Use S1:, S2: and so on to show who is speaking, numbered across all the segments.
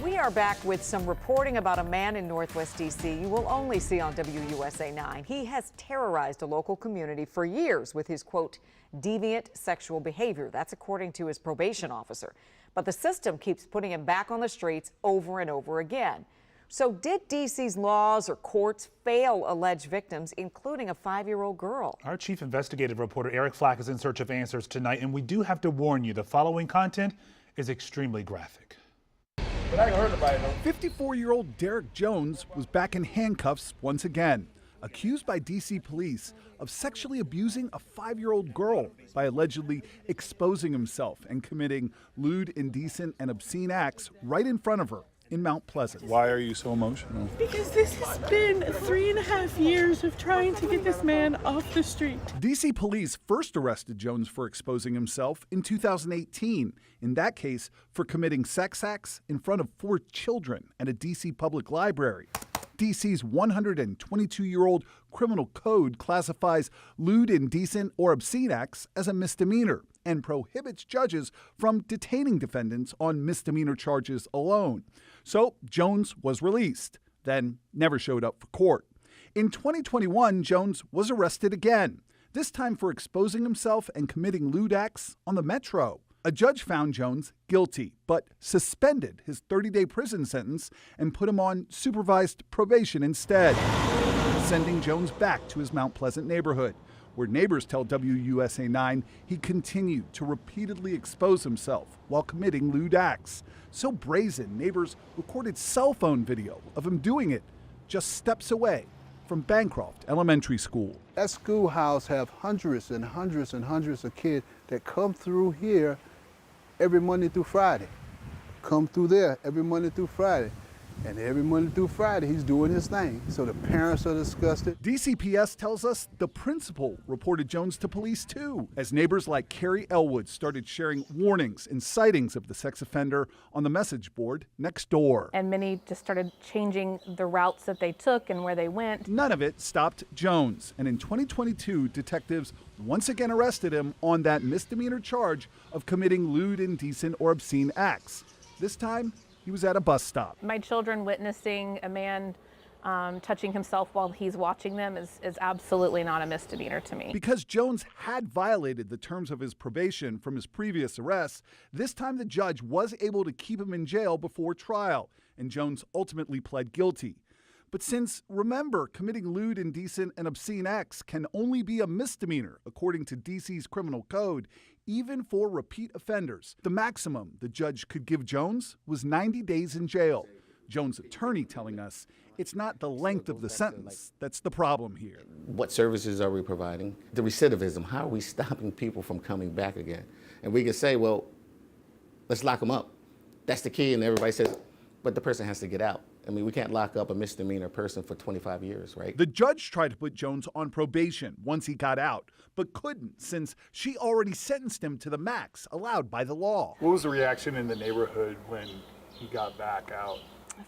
S1: We are back with some reporting about a man in Northwest D.C. you will only see on WUSA 9. He has terrorized a local community for years with his, quote, deviant sexual behavior. That's according to his probation officer. But the system keeps putting him back on the streets over and over again. So did D.C.'s laws or courts fail alleged victims, including a 5-year-old girl?
S2: Our chief investigative reporter Eric Flack is in search of answers tonight, and we do have to warn you, the following content is extremely graphic.
S3: 54-year-old Derrick Jones was back in handcuffs once again, accused by D.C. police of sexually abusing a 5-year-old girl by allegedly exposing himself and committing lewd, indecent, and obscene acts right in front of her in Mount Pleasant.
S4: Why are you so emotional?
S5: Because this has been 3.5 years of trying to get this man off the street.
S3: D.C. police first arrested Jones for exposing himself in 2018, in that case for committing sex acts in front of 4 children at a D.C. public library. D.C.'s 122-year-old criminal code classifies lewd, indecent, or obscene acts as a misdemeanor and prohibits judges from detaining defendants on misdemeanor charges alone. So Jones was released, then never showed up for court. In 2021, Jones was arrested again, this time for exposing himself and committing lewd acts on the Metro. A judge found Jones guilty, but suspended his 30-day prison sentence and put him on supervised probation instead, sending Jones back to his Mount Pleasant neighborhood, where neighbors tell WUSA 9 he continued to repeatedly expose himself while committing lewd acts. So brazen, neighbors recorded cell phone video of him doing it just steps away from Bancroft Elementary School.
S6: That schoolhouse have hundreds and hundreds and hundreds of kids that come through here every Monday through Friday. Come through there every Monday through Friday. And every Monday through Friday, he's doing his thing. So the parents are disgusted.
S3: DCPS tells us the principal reported Jones to police too, as neighbors like Carrie Elwood started sharing warnings and sightings of the sex offender on the message board next door.
S7: And many just started changing the routes that they took and where they went.
S3: None of it stopped Jones. And in 2022, detectives once again arrested him on that misdemeanor charge of committing lewd, indecent, or obscene acts. This time, he was at a bus stop.
S7: My children witnessing a man touching himself while he's watching them is absolutely not a misdemeanor to me.
S3: Because Jones had violated the terms of his probation from his previous arrests, this time the judge was able to keep him in jail before trial, and Jones ultimately pled guilty. But since, remember, committing lewd, indecent, and obscene acts can only be a misdemeanor according to D.C.'s criminal code, even for repeat offenders, the maximum the judge could give Jones was 90 days in jail. Jones' attorney telling us it's not the length of the sentence that's the problem here.
S8: What services are we providing? The recidivism, how are we stopping people from coming back again? And we can say, well, let's lock them up. That's the key, and everybody says, but the person has to get out. I mean, we can't lock up a misdemeanor person for 25 years, right?
S3: The judge tried to put Jones on probation once he got out, but couldn't since she already sentenced him to the max allowed by the law.
S4: What was the reaction in the neighborhood when he got back out?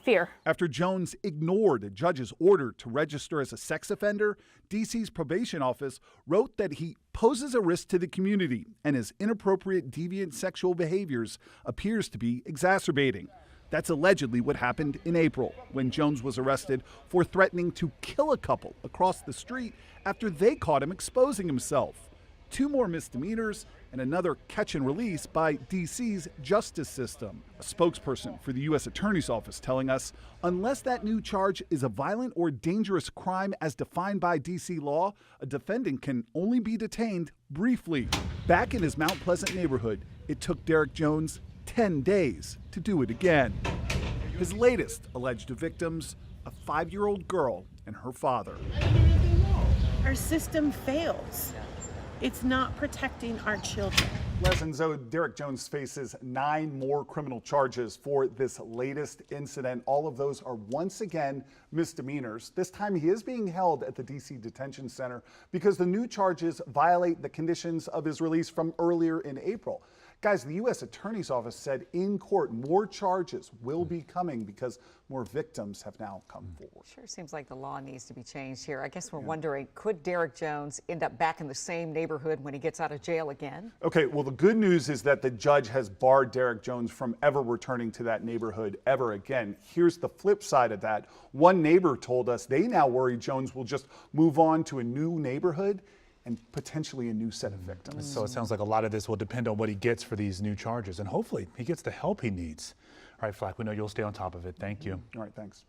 S7: Fear.
S3: After Jones ignored a judge's order to register as a sex offender, D.C.'s probation office wrote that he poses a risk to the community and his inappropriate deviant sexual behaviors appears to be exacerbating. That's allegedly what happened in April when Jones was arrested for threatening to kill a couple across the street after they caught him exposing himself. 2 more misdemeanors and another catch and release by D.C.'s justice system. A spokesperson for the U.S. Attorney's Office telling us, unless that new charge is a violent or dangerous crime as defined by D.C. law, a defendant can only be detained briefly. Back in his Mount Pleasant neighborhood, it took Derrick Jones 10 days to do it again. His latest alleged victims, a 5-year-old girl and her father.
S5: Our system fails. It's not protecting our children.
S3: And so Derrick Jones faces 9 more criminal charges for this latest incident. All of those are once again misdemeanors. This time he is being held at the D.C. Detention Center because the new charges violate the conditions of his release from earlier in April. Guys, the U.S. Attorney's Office said in court more charges will be coming because more victims have now come forward.
S1: Sure seems like the law needs to be changed here. I guess we're wondering, could Derrick Jones end up back in the same neighborhood when he gets out of jail again?
S3: Okay, well, the good news is that the judge has barred Derrick Jones from ever returning to that neighborhood ever again. Here's the flip side of that. One neighbor told us they now worry Jones will just move on to a new neighborhood and potentially a new set of victims.
S2: So it sounds like a lot of this will depend on what he gets for these new charges, and hopefully he gets the help he needs. All right, Flack, we know you'll stay on top of it. Thank you.
S3: All right, thanks.